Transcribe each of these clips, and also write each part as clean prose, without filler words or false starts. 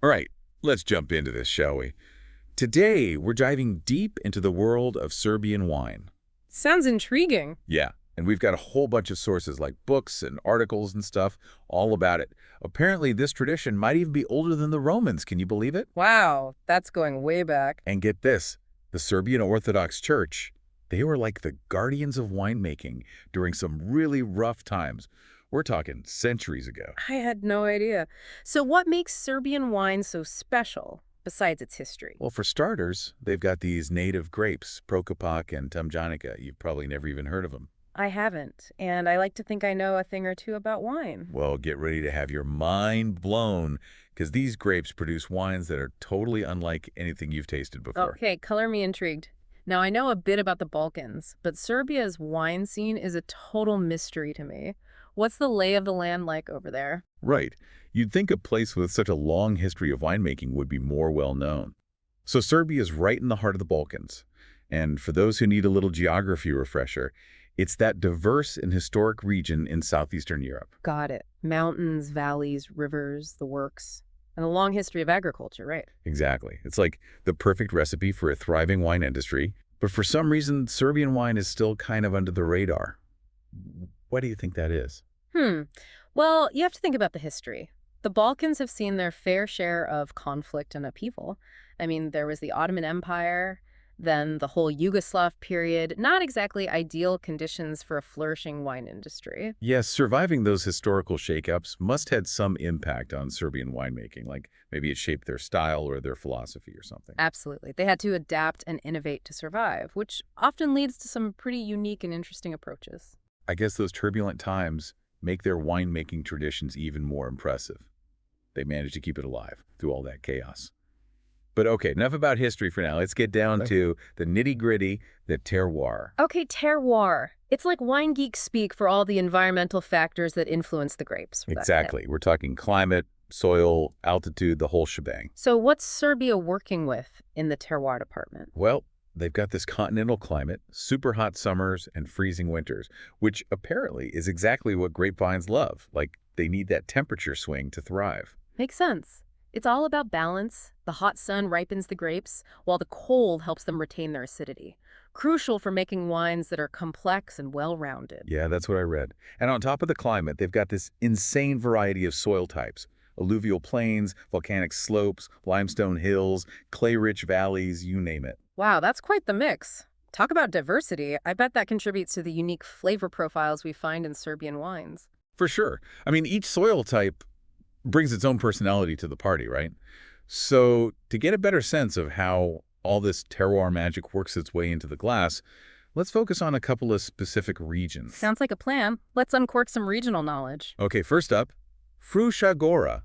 All right, let's jump into this, shall we? Today, we're diving deep into the world of Serbian wine. Sounds intriguing. Yeah, and we've got a whole bunch of sources like books and articles and stuff all about it. Apparently, this tradition might even be older than the Romans. Can you believe it? Wow, that's going way back. And get this, the Serbian Orthodox Church, they were like the guardians of winemaking during some really rough times. We're talking centuries ago. I had no idea. So what makes Serbian wine so special, besides its history? Well, for starters, they've got these native grapes, Prokopak and Tamjanika. You've probably never even heard of them. I haven't, and I like to think I know a thing or two about wine. Well, get ready to have your mind blown, because these grapes produce wines that are totally unlike anything you've tasted before. Okay, color me intrigued. Now, I know a bit about the Balkans, but Serbia's wine scene is a total mystery to me. What's the lay of the land like over there? Right. You'd think a place with such a long history of winemaking would be more well known. So Serbia is right in the heart of the Balkans. And for those who need a little geography refresher, it's that diverse and historic region in southeastern Europe. Got it. Mountains, valleys, rivers, the works, and a long history of agriculture, right? Exactly. It's like the perfect recipe for a thriving wine industry. But for some reason, Serbian wine is still kind of under the radar. Why do you think that is? Hmm. Well, you have to think about the history. The Balkans have seen their fair share of conflict and upheaval. I mean, there was the Ottoman Empire, then the whole Yugoslav period. Not exactly ideal conditions for a flourishing wine industry. Yes, surviving those historical shakeups must had some impact on Serbian winemaking, like maybe it shaped their style or their philosophy or something. Absolutely. They had to adapt and innovate to survive, which often leads to some pretty unique and interesting approaches. I guess those turbulent times make their winemaking traditions even more impressive. They managed to keep it alive through all that chaos. But okay, enough about history for now. Let's get down to the nitty-gritty, the terroir. Okay, terroir. It's like wine geeks speak for all the environmental factors that influence the grapes. Exactly. We're talking climate, soil, altitude, the whole shebang. So what's Serbia working with in the terroir department? Well, they've got this continental climate, super hot summers and freezing winters, which apparently is exactly what grapevines love. Like, they need that temperature swing to thrive. Makes sense. It's all about balance. The hot sun ripens the grapes, while the cold helps them retain their acidity. Crucial for making wines that are complex and well-rounded. Yeah, that's what I read. And on top of the climate, they've got this insane variety of soil types. Alluvial plains, volcanic slopes, limestone hills, clay-rich valleys, you name it. Wow, that's quite the mix. Talk about diversity. I bet that contributes to the unique flavor profiles we find in Serbian wines. For sure. I mean, each soil type brings its own personality to the party, right? So to get a better sense of how all this terroir magic works its way into the glass, let's focus on a couple of specific regions. Sounds like a plan. Let's uncork some regional knowledge. Okay, first up, Fruška.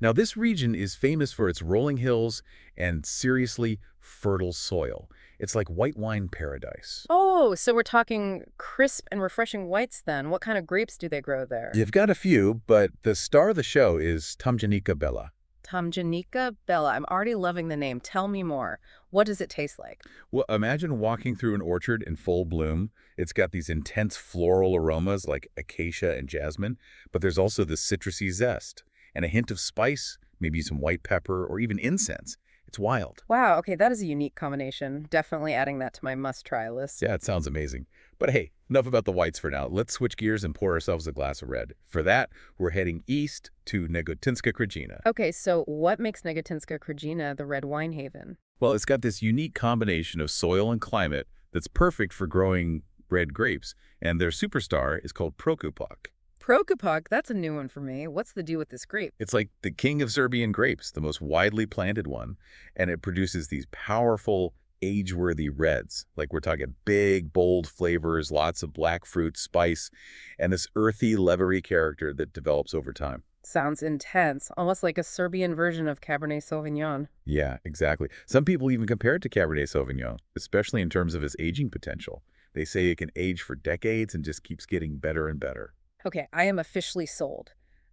Now, this region is famous for its rolling hills and seriously fertile soil. It's like white wine paradise. Oh, so we're talking crisp and refreshing whites then. What kind of grapes do they grow there? You've got a few, but the star of the show is Tamjanika Bella. Tamjanika Bella. I'm already loving the name. Tell me more. What does it taste like? Well, imagine walking through an orchard in full bloom. It's got these intense floral aromas like acacia and jasmine, but there's also this citrusy zest and a hint of spice, maybe some white pepper or even incense. It's wild. Wow, okay, that is a unique combination. Definitely adding that to my must-try list. Yeah, it sounds amazing. But hey, enough about the whites for now. Let's switch gears and pour ourselves a glass of red. For that, we're heading east to Negotinska Krajina. Okay, so what makes Negotinska Krajina the red wine haven? Well, it's got this unique combination of soil and climate that's perfect for growing red grapes, and their superstar is called Prokupak. Prokopuk, that's a new one for me. What's the deal with this grape? It's like the king of Serbian grapes, the most widely planted one, and it produces these powerful, age-worthy reds. Like, we're talking big, bold flavors, lots of black fruit, spice, and this earthy, leathery character that develops over time. Sounds intense, almost like a Serbian version of Cabernet Sauvignon. Yeah, exactly. Some people even compare it to Cabernet Sauvignon, especially in terms of its aging potential. They say it can age for decades and just keeps getting better and better. Okay, I am officially sold.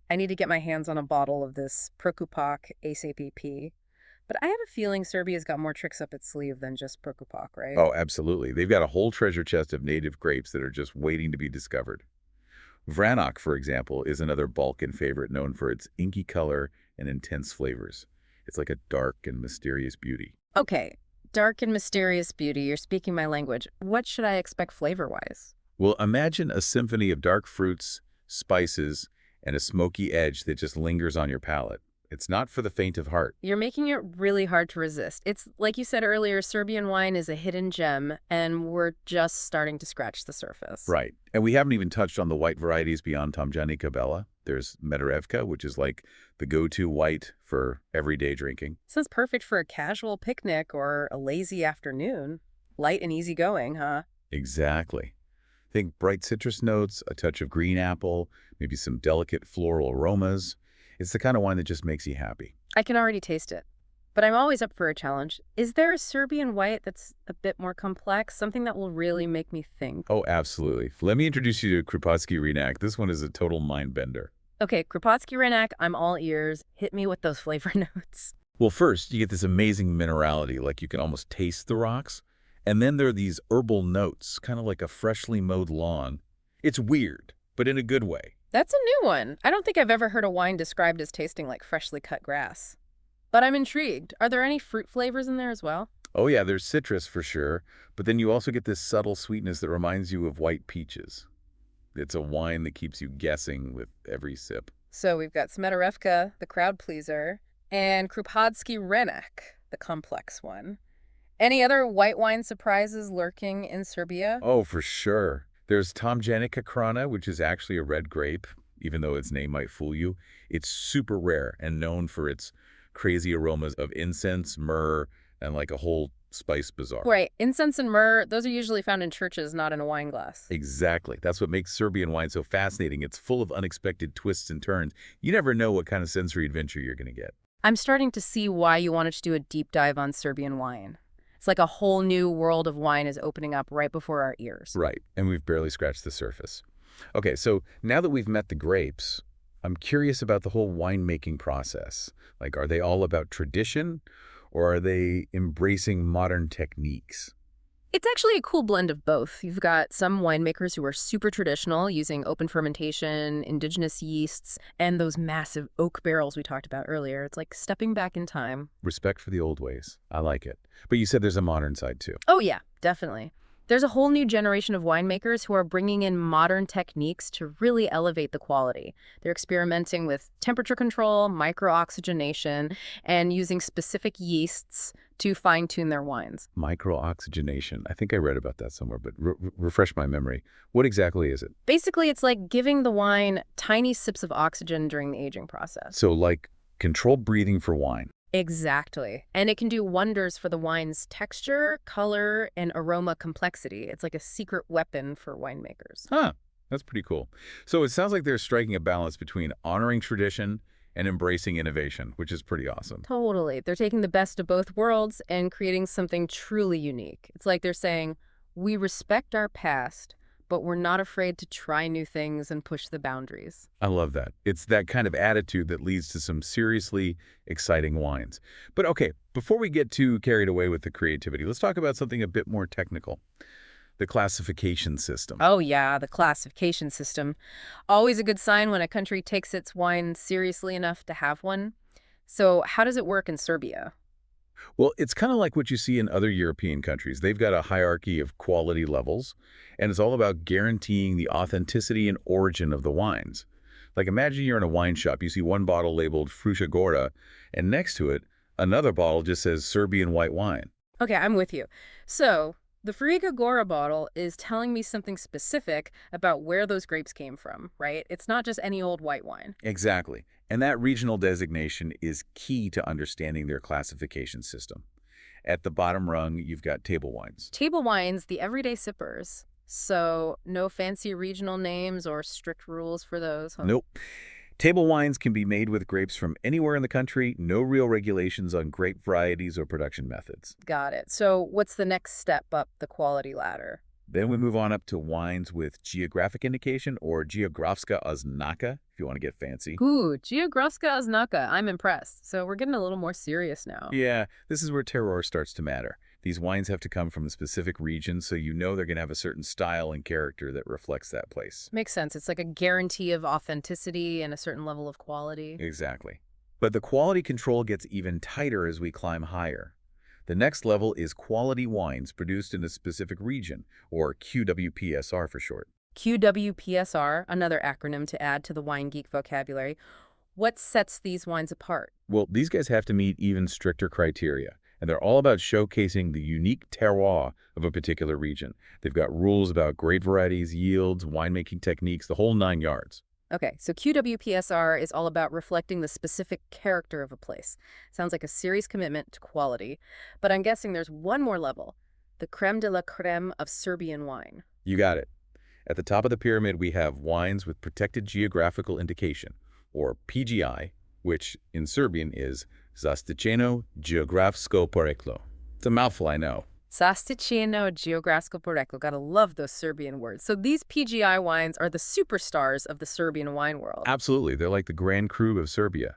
I need to get my hands on a bottle of this Prokopuk ASAP. But I have a feeling Serbia's got more tricks up its sleeve than just Prokopuk, right? Oh, absolutely. They've got a whole treasure chest of native grapes that are just waiting to be discovered. Vranok, for example, is another Balkan favorite known for its inky color and intense flavors. It's like a dark and mysterious beauty. Okay, dark and mysterious beauty, you're speaking my language. What should I expect flavor-wise? Well, imagine a symphony of dark fruits, spices, and a smoky edge that just lingers on your palate. It's not for the faint of heart. You're making it really hard to resist. It's like you said earlier, Serbian wine is a hidden gem, and we're just starting to scratch the surface. Right. And we haven't even touched on the white varieties beyond Tomjanica Bella. There's Medorevka, which is like the go-to white for everyday drinking. Sounds perfect for a casual picnic or a lazy afternoon. Light and easygoing, huh? Exactly. Think bright citrus notes, a touch of green apple, maybe some delicate floral aromas. It's the kind of wine that just makes you happy. I can already taste it. But I'm always up for a challenge. Is there a Serbian white that's a bit more complex? Something that will really make me think? Oh, absolutely. Let me introduce you to Krupatsky Renak. This one is a total mind bender. Okay, Krupatsky Renak, I'm all ears. Hit me with those flavor notes. Well, first, you get this amazing minerality, like you can almost taste the rocks. And then there are these herbal notes, kind of like a freshly mowed lawn. It's weird, but in a good way. That's a new one. I don't think I've ever heard a wine described as tasting like freshly cut grass. But I'm intrigued. Are there any fruit flavors in there as well? Oh yeah, there's citrus for sure, but then you also get this subtle sweetness that reminds you of white peaches. It's a wine that keeps you guessing with every sip. So we've got Smederevka, the crowd pleaser, and Krupadsky Renak, the complex one. Any other white wine surprises lurking in Serbia? Oh, for sure. There's Tomjanica Krana, which is actually a red grape, even though its name might fool you. It's super rare and known for its crazy aromas of incense, myrrh, and like a whole spice bazaar. Right. Incense and myrrh, those are usually found in churches, not in a wine glass. Exactly. That's what makes Serbian wine so fascinating. It's full of unexpected twists and turns. You never know what kind of sensory adventure you're going to get. I'm starting to see why you wanted to do a deep dive on Serbian wine. It's like a whole new world of wine is opening up right before our ears. Right. And we've barely scratched the surface. Okay, so now that we've met the grapes, I'm curious about the whole winemaking process. Like, are they all about tradition, or are they embracing modern techniques? It's actually a cool blend of both. You've got some winemakers who are super traditional, using open fermentation, indigenous yeasts, and those massive oak barrels we talked about earlier. It's like stepping back in time. Respect for the old ways. I like it. But you said there's a modern side too. Oh yeah, definitely. There's a whole new generation of winemakers who are bringing in modern techniques to really elevate the quality. They're experimenting with temperature control, micro-oxygenation, and using specific yeasts to fine-tune their wines. Micro-oxygenation. I think I read about that somewhere, but refresh my memory. What exactly is it? Basically, it's like giving the wine tiny sips of oxygen during the aging process. So like controlled breathing for wine. Exactly. And it can do wonders for the wine's texture, color, and aroma complexity. It's like a secret weapon for winemakers. Huh. That's pretty cool. So it sounds like they're striking a balance between honoring tradition and embracing innovation, which is pretty awesome. Totally. They're taking the best of both worlds and creating something truly unique. It's like they're saying, we respect our past, but we're not afraid to try new things and push the boundaries. I love that. It's that kind of attitude that leads to some seriously exciting wines. But okay, before we get too carried away with the creativity, let's talk about something a bit more technical. The classification system. Oh yeah, the classification system. Always a good sign when a country takes its wine seriously enough to have one. So how does it work in Serbia? Well, it's kind of like what you see in other European countries. They've got a hierarchy of quality levels, and it's all about guaranteeing the authenticity and origin of the wines. Like imagine you're in a wine shop, you see one bottle labeled Fruta Gorda, and next to it, another bottle just says Serbian white wine. Okay, I'm with you. So the Friga Gora bottle is telling me something specific about where those grapes came from, right? It's not just any old white wine. Exactly. And that regional designation is key to understanding their classification system. At the bottom rung, you've got table wines. Table wines, the everyday sippers. So no fancy regional names or strict rules for those, huh? Nope. Table wines can be made with grapes from anywhere in the country, no real regulations on grape varieties or production methods. Got it. So what's the next step up the quality ladder? Then we move on up to wines with geographic indication or geografska oznaka, if you want to get fancy. Ooh, geografska oznaka. I'm impressed. So we're getting a little more serious now. Yeah, this is where terroir starts to matter. These wines have to come from a specific region, so you know they're going to have a certain style and character that reflects that place. Makes sense. It's like a guarantee of authenticity and a certain level of quality. Exactly. But the quality control gets even tighter as we climb higher. The next level is quality wines produced in a specific region, or QWPSR for short. QWPSR, another acronym to add to the wine geek vocabulary. What sets these wines apart? Well, these guys have to meet even stricter criteria, and they're all about showcasing the unique terroir of a particular region. They've got rules about grape varieties, yields, winemaking techniques, the whole 9 yards. Okay, so QWPSR is all about reflecting the specific character of a place. Sounds like a serious commitment to quality. But I'm guessing there's one more level, the creme de la creme of Serbian wine. You got it. At the top of the pyramid, we have wines with protected geographical indication, or PGI, which in Serbian is Zaštićeno geografsko poreklo. It's a mouthful, I know. Zaštićeno geografsko poreklo. Gotta love those Serbian words. So these PGI wines are the superstars of the Serbian wine world. Absolutely, they're like the Grand Cru of Serbia.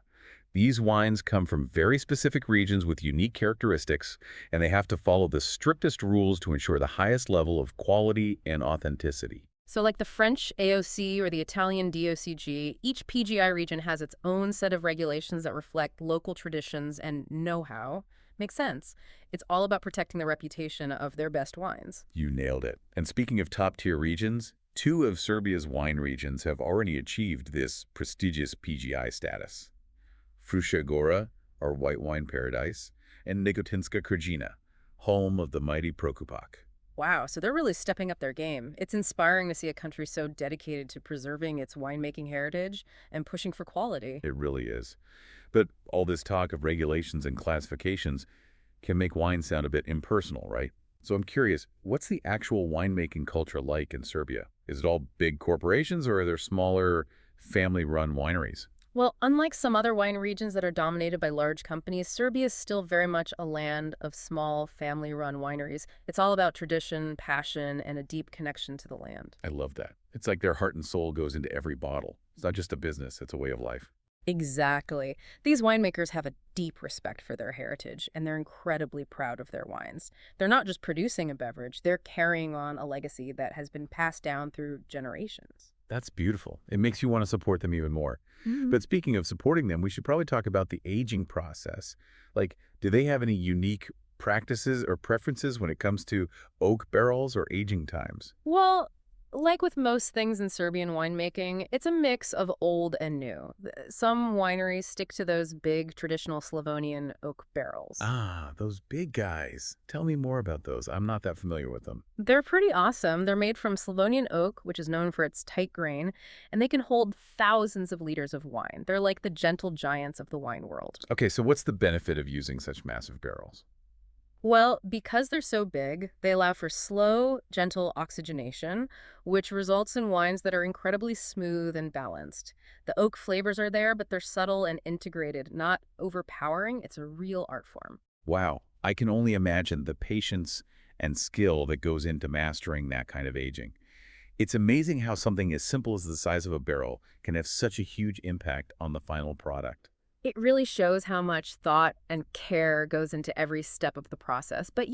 These wines come from very specific regions with unique characteristics, and they have to follow the strictest rules to ensure the highest level of quality and authenticity. So like the French AOC or the Italian DOCG, each PGI region has its own set of regulations that reflect local traditions and know-how. Makes sense. It's all about protecting the reputation of their best wines. You nailed it. And speaking of top-tier regions, 2 of Serbia's wine regions have already achieved this prestigious PGI status. Fruška Gora, our white wine paradise, and Negotinska Krajina, home of the mighty Prokupak. Wow, so they're really stepping up their game. It's inspiring to see a country so dedicated to preserving its winemaking heritage and pushing for quality. It really is. But all this talk of regulations and classifications can make wine sound a bit impersonal, right? So I'm curious, what's the actual winemaking culture like in Serbia? Is it all big corporations or are there smaller family-run wineries? Well, unlike some other wine regions that are dominated by large companies, Serbia is still very much a land of small, family-run wineries. It's all about tradition, passion, and a deep connection to the land. I love that. It's like their heart and soul goes into every bottle. It's not just a business, it's a way of life. Exactly. These winemakers have a deep respect for their heritage, and they're incredibly proud of their wines. They're not just producing a beverage, they're carrying on a legacy that has been passed down through generations. That's beautiful. It makes you want to support them even more. But speaking of supporting them, we should probably talk about the aging process. Like, do they have any unique practices or preferences when it comes to oak barrels or aging times? Well, like with most things in Serbian winemaking, it's a mix of old and new. Some wineries stick to those big traditional Slavonian oak barrels. Ah, those big guys. Tell me more about those. I'm not that familiar with them. They're pretty awesome. They're made from Slavonian oak, which is known for its tight grain, and they can hold thousands of liters of wine. They're like the gentle giants of the wine world. Okay, so what's the benefit of using such massive barrels? Well, because they're so big, they allow for slow, gentle oxygenation, which results in wines that are incredibly smooth and balanced. The oak flavors are there, but they're subtle and integrated, not overpowering. It's a real art form. Wow, I can only imagine the patience and skill that goes into mastering that kind of aging. It's amazing how something as simple as the size of a barrel can have such a huge impact on the final product. It really shows how much thought and care goes into every step of the process. But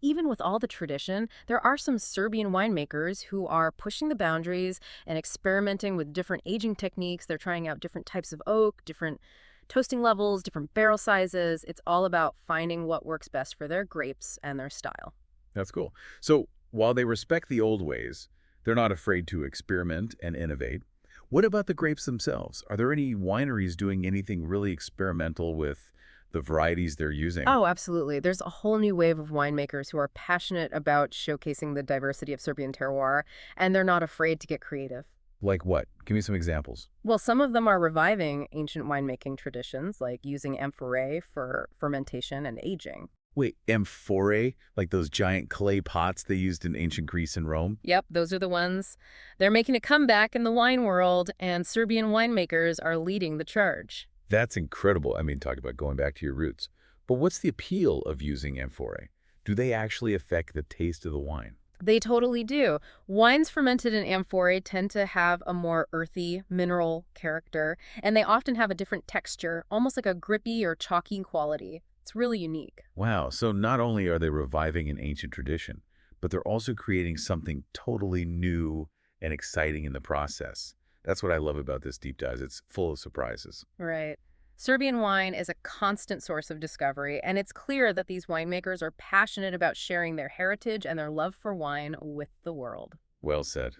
even with all the tradition, there are some Serbian winemakers who are pushing the boundaries and experimenting with different aging techniques. They're trying out different types of oak, different toasting levels, different barrel sizes. It's all about finding what works best for their grapes and their style. That's cool. So while they respect the old ways, they're not afraid to experiment and innovate. What about the grapes themselves? Are there any wineries doing anything really experimental with the varieties they're using? Oh, absolutely. There's a whole new wave of winemakers who are passionate about showcasing the diversity of Serbian terroir, and they're not afraid to get creative. Like what? Give me some examples. Well, some of them are reviving ancient winemaking traditions, like using amphorae for fermentation and aging. Wait, amphorae? Like those giant clay pots they used in ancient Greece and Rome? Yep, those are the ones. They're making a comeback in the wine world, and Serbian winemakers are leading the charge. That's incredible. I mean, talk about going back to your roots. But what's the appeal of using amphorae? Do they actually affect the taste of the wine? They totally do. Wines fermented in amphorae tend to have a more earthy, mineral character, and they often have a different texture, almost like a grippy or chalky quality. It's really unique. Wow, so not only are they reviving an ancient tradition, but they're also creating something totally new and exciting in the process. That's what I love about this deep dive. It's full of surprises. Right. Serbian wine is a constant source of discovery, and it's clear that these winemakers are passionate about sharing their heritage and their love for wine with the world. Well said.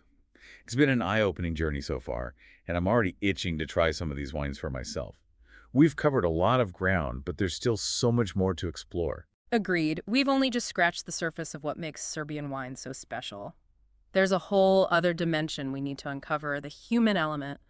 It's been an eye-opening journey so far, and I'm already itching to try some of these wines for myself. We've covered a lot of ground, but there's still so much more to explore. Agreed. We've only just scratched the surface of what makes Serbian wine so special. There's a whole other dimension we need to uncover, the human element,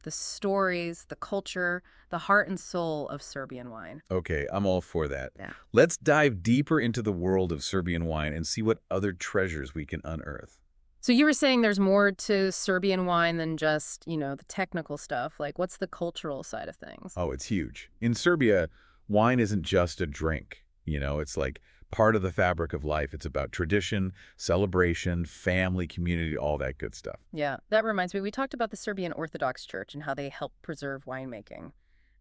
the stories, the culture, the heart and soul of Serbian wine. Okay, I'm all for that. Yeah. Let's dive deeper into the world of Serbian wine and see what other treasures we can unearth. So you were saying there's more to Serbian wine than just, the technical stuff. Like, what's the cultural side of things? Oh, it's huge. In Serbia, wine isn't just a drink. It's like part of the fabric of life. It's about tradition, celebration, family, community, all that good stuff. Yeah, that reminds me, we talked about the Serbian Orthodox Church and how they help preserve winemaking,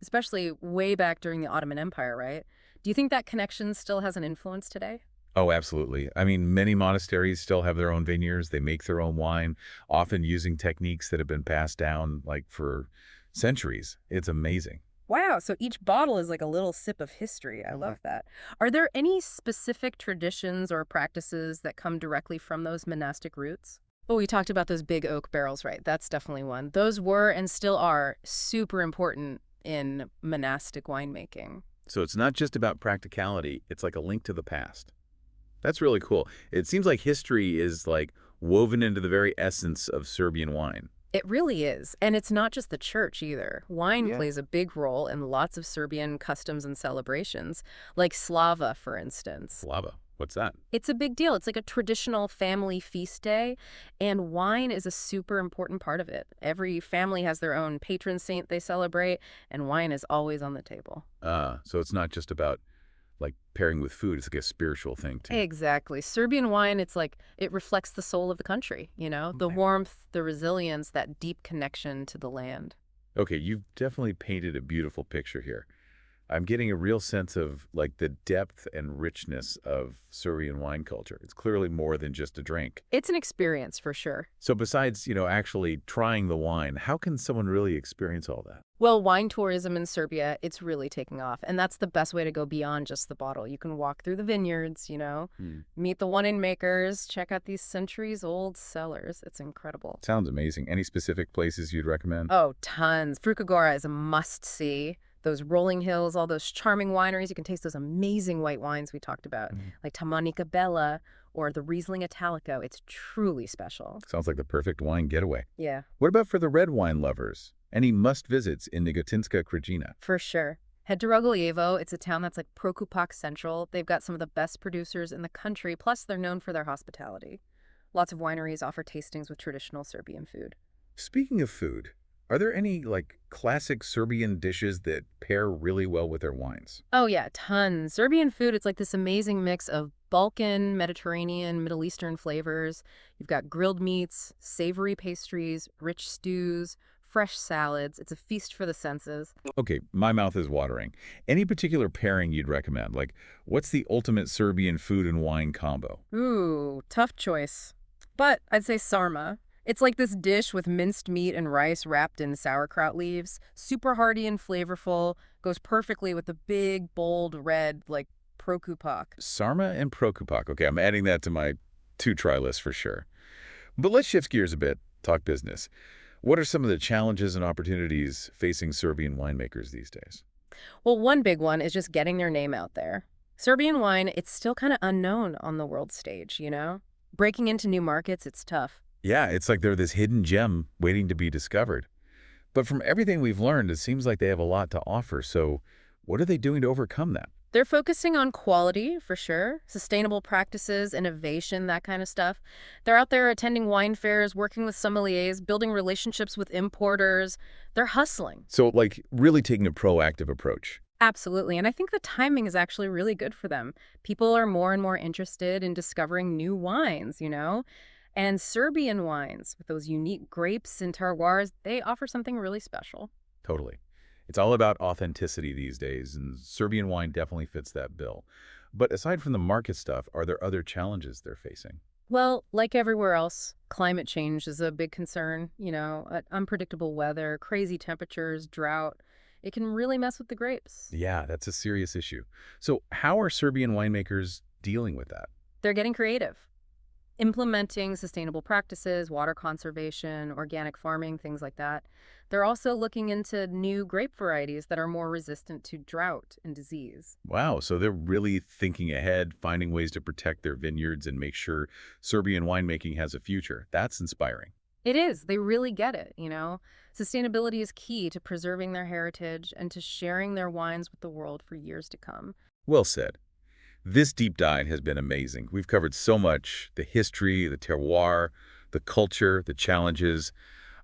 especially way back during the Ottoman Empire, right? Do you think that connection still has an influence today? Oh, absolutely. I mean, many monasteries still have their own vineyards. They make their own wine, often using techniques that have been passed down like for centuries. It's amazing. Wow, so each bottle is like a little sip of history. I love that. Are there any specific traditions or practices that come directly from those monastic roots? Oh, we talked about those big oak barrels, right? That's definitely one. Those were and still are super important in monastic winemaking. So it's not just about practicality. It's like a link to the past. That's really cool. It seems like history is like woven into the very essence of Serbian wine. It really is. And it's not just the church either. Wine Yeah. plays a big role in lots of Serbian customs and celebrations, like Slava, for instance. Slava. What's that? It's a big deal. It's like a traditional family feast day, and wine is a super important part of it. Every family has their own patron saint they celebrate, and wine is always on the table. So it's not just about like pairing with food. It's like a spiritual thing too. Exactly. Serbian wine, it's like it reflects the soul of the country, the Okay. warmth, the resilience, that deep connection to the land. Okay, you've definitely painted a beautiful picture here. I'm getting a real sense of like the depth and richness of Serbian wine culture. It's clearly more than just a drink. It's an experience for sure. So besides, actually trying the wine, how can someone really experience all that? Well, wine tourism in Serbia, it's really taking off. And that's the best way to go beyond just the bottle. You can walk through the vineyards, Hmm. meet the wine makers, check out these centuries-old cellars. It's incredible. Sounds amazing. Any specific places you'd recommend? Oh, tons. Frucagora is a must-see. Those rolling hills, all those charming wineries. You can taste those amazing white wines we talked about, Mhm. like Tamanica Bella or the Riesling Italico. It's truly special. Sounds like the perfect wine getaway. Yeah, What about for the red wine lovers? Any must-visits in Negotinska Krajina? for sure. Head to Rogaljevo. It's a town that's like Prokupak Central. They've got some of the best producers in the country, plus they're known for their hospitality. Lots of wineries offer tastings with traditional Serbian food. Speaking of food, are there any like classic Serbian dishes that pair really well with their wines? Oh yeah, tons. Serbian food, it's like this amazing mix of Balkan, Mediterranean, Middle Eastern flavors. You've got grilled meats, savory pastries, rich stews, fresh salads. It's a feast for the senses. Okay, my mouth is watering. Any particular pairing you'd recommend? Like, what's the ultimate Serbian food and wine combo? Ooh, tough choice. But I'd say sarma. It's like this dish with minced meat and rice wrapped in sauerkraut leaves. Super hearty and flavorful. Goes perfectly with the big, bold red, like prokupak. Sarma and Prokupak. Okay, I'm adding that to my to-try list for sure. But let's shift gears a bit, talk business. What are some of the challenges and opportunities facing Serbian winemakers these days? Well, one big one is just getting their name out there. Serbian wine, it's still kind of unknown on the world stage? Breaking into new markets, it's tough. Yeah, it's like they're this hidden gem waiting to be discovered. But from everything we've learned, it seems like they have a lot to offer. So what are they doing to overcome that? They're focusing on quality, for sure, sustainable practices, innovation, that kind of stuff. They're out there attending wine fairs, working with sommeliers, building relationships with importers. They're hustling. So like really taking a proactive approach. Absolutely. And I think the timing is actually really good for them. People are more and more interested in discovering new wines. And Serbian wines, with those unique grapes and terroirs, they offer something really special. Totally. It's all about authenticity these days, and Serbian wine definitely fits that bill. But aside from the market stuff, are there other challenges they're facing? Well, like everywhere else, climate change is a big concern. Unpredictable weather, crazy temperatures, drought. it can really mess with the grapes. Yeah, that's a serious issue. So how are Serbian winemakers dealing with that? They're getting creative, implementing sustainable practices, water conservation, organic farming, things like that. They're also looking into new grape varieties that are more resistant to drought and disease. Wow, so they're really thinking ahead, finding ways to protect their vineyards and make sure Serbian winemaking has a future. That's inspiring. It is. They really get it. Sustainability is key to preserving their heritage and to sharing their wines with the world for years to come. Well said. This deep dive has been amazing. We've covered so much, the history, the terroir, the culture, the challenges.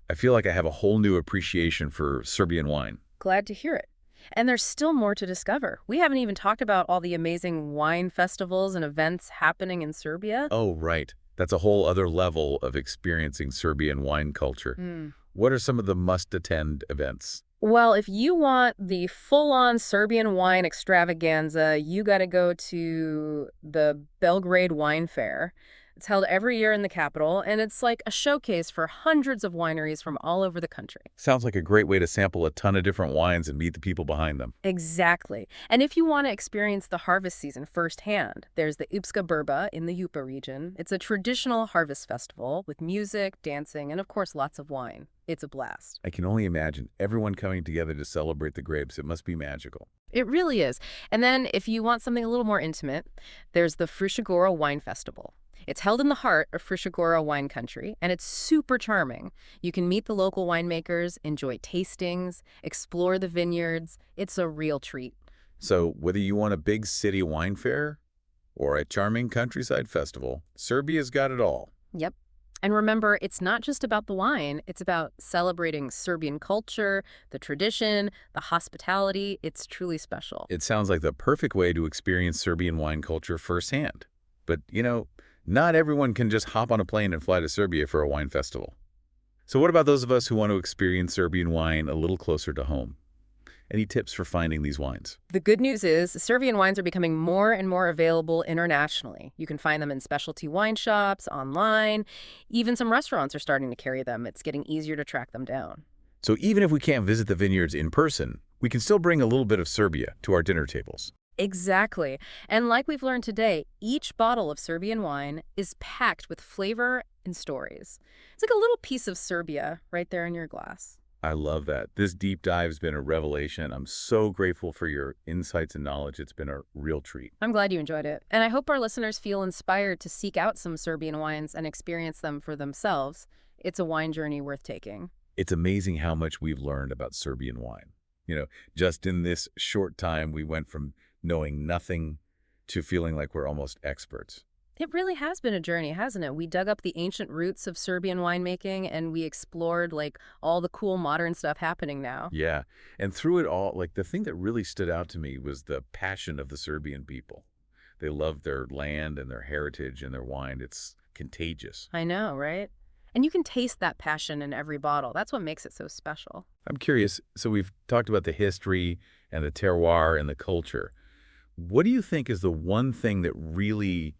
I feel like I have a whole new appreciation for Serbian wine. Glad to hear it. And there's still more to discover. We haven't even talked about all the amazing wine festivals and events happening in Serbia. Oh, right. That's a whole other level of experiencing Serbian wine culture. Mm. What are some of the must-attend events? Well, if you want the full-on Serbian wine extravaganza, you got to go to the Belgrade Wine Fair. It's held every year in the capital, and it's like a showcase for hundreds of wineries from all over the country. Sounds like a great way to sample a ton of different wines and meet the people behind them. Exactly. And if you want to experience the harvest season firsthand, there's the Upska Berba in the Yupa region. It's a traditional harvest festival with music, dancing, and of course lots of wine. It's a blast. I can only imagine everyone coming together to celebrate the grapes. It must be magical. It really is. And then if you want something a little more intimate, there's the Fruška Wine Festival. It's held in the heart of Fruška wine country, and it's super charming. You can meet the local winemakers, enjoy tastings, explore the vineyards. It's a real treat. So whether you want a big city wine fair or a charming countryside festival, Serbia's got it all. Yep. And remember, it's not just about the wine. It's about celebrating Serbian culture, the tradition, the hospitality. It's truly special. It sounds like the perfect way to experience Serbian wine culture firsthand. But, not everyone can just hop on a plane and fly to Serbia for a wine festival. So what about those of us who want to experience Serbian wine a little closer to home? Any tips for finding these wines? The good news is Serbian wines are becoming more and more available internationally. You can find them in specialty wine shops, online. Even some restaurants are starting to carry them. It's getting easier to track them down. So even if we can't visit the vineyards in person, we can still bring a little bit of Serbia to our dinner tables. Exactly. And like we've learned today, each bottle of Serbian wine is packed with flavor and stories. It's like a little piece of Serbia right there in your glass. I love that. This deep dive has been a revelation. I'm so grateful for your insights and knowledge. It's been a real treat. I'm glad you enjoyed it. And I hope our listeners feel inspired to seek out some Serbian wines and experience them for themselves. It's a wine journey worth taking. It's amazing how much we've learned about Serbian wine. Just in this short time, we went from knowing nothing to feeling like we're almost experts. It really has been a journey, hasn't it? We dug up the ancient roots of Serbian winemaking and we explored all the cool modern stuff happening now. Yeah. And through it all, the thing that really stood out to me was the passion of the Serbian people. They love their land and their heritage and their wine. It's contagious. I know, right? And you can taste that passion in every bottle. That's what makes it so special. I'm curious. So we've talked about the history and the terroir and the culture. What do you think is the one thing that really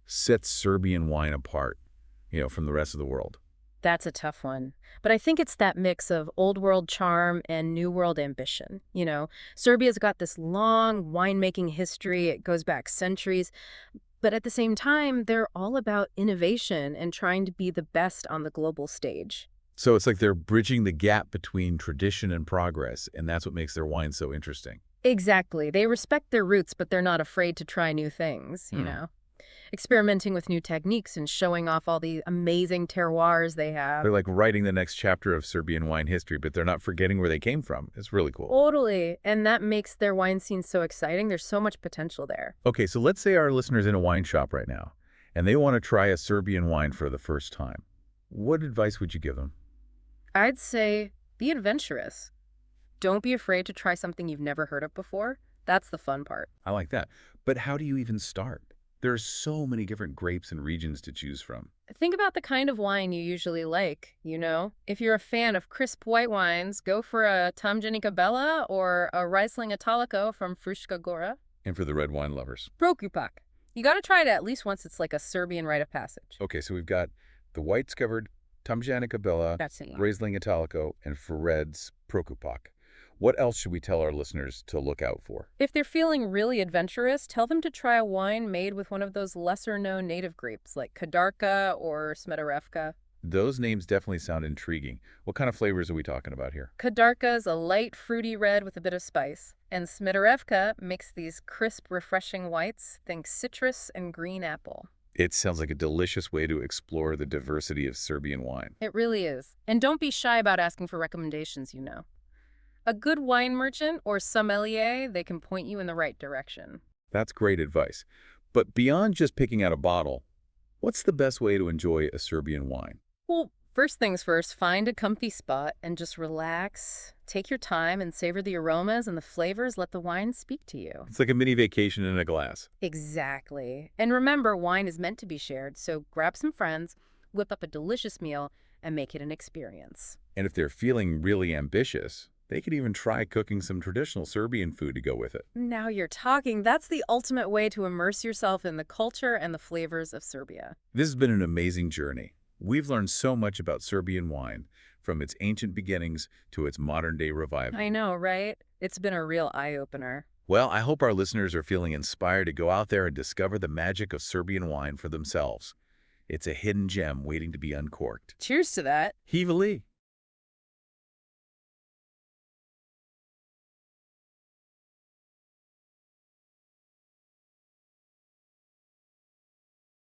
sets Serbian wine apart, from the rest of the world? That's a tough one. But I think it's that mix of old world charm and new world ambition. Serbia's got this long winemaking history. It goes back centuries. But at the same time, they're all about innovation and trying to be the best on the global stage. So it's like they're bridging the gap between tradition and progress, and that's what makes their wine so interesting. Exactly. They respect their roots, but they're not afraid to try new things. Experimenting with new techniques and showing off all the amazing terroirs they have. They're like writing the next chapter of Serbian wine history, but they're not forgetting where they came from. It's really cool. Totally. And that makes their wine scene so exciting. There's so much potential there. Okay, so let's say our listener's in a wine shop right now, and they want to try a Serbian wine for the first time. What advice would you give them? I'd say be adventurous. Don't be afraid to try something you've never heard of before. That's the fun part. I like that. But how do you even start? There are so many different grapes and regions to choose from. Think about the kind of wine you usually like. If you're a fan of crisp white wines, go for a Tamjanika Bela or a Riesling Italico from Fruška Gora. And for the red wine lovers? Prokupak. You got to try it at least once. It's like a Serbian rite of passage. Okay, so we've got the whites covered Tamjanika Bela, That's it. Riesling Italico, and for reds, Prokupak. What else should we tell our listeners to look out for? If they're feeling really adventurous, tell them to try a wine made with one of those lesser-known native grapes like Kadarka or Smederevka. Those names definitely sound intriguing. What kind of flavors are we talking about here? Kadarka is a light, fruity red with a bit of spice, and Smederevka makes these crisp, refreshing whites. Think citrus and green apple. It sounds like a delicious way to explore the diversity of Serbian wine. It really is. And don't be shy about asking for recommendations. A good wine merchant or sommelier, they can point you in the right direction. That's great advice. But beyond just picking out a bottle, what's the best way to enjoy a Serbian wine? Well, first things first, find a comfy spot and just relax. Take your time and savor the aromas and the flavors. Let the wine speak to you. It's like a mini vacation in a glass. Exactly. And remember, wine is meant to be shared, so grab some friends, whip up a delicious meal, and make it an experience. And if they're feeling really ambitious, they could even try cooking some traditional Serbian food to go with it. Now you're talking. That's the ultimate way to immerse yourself in the culture and the flavors of Serbia. This has been an amazing journey. We've learned so much about Serbian wine, from its ancient beginnings to its modern-day revival. I know, right? It's been a real eye-opener. Well, I hope our listeners are feeling inspired to go out there and discover the magic of Serbian wine for themselves. It's a hidden gem waiting to be uncorked. Cheers to that. Heave-a-lee!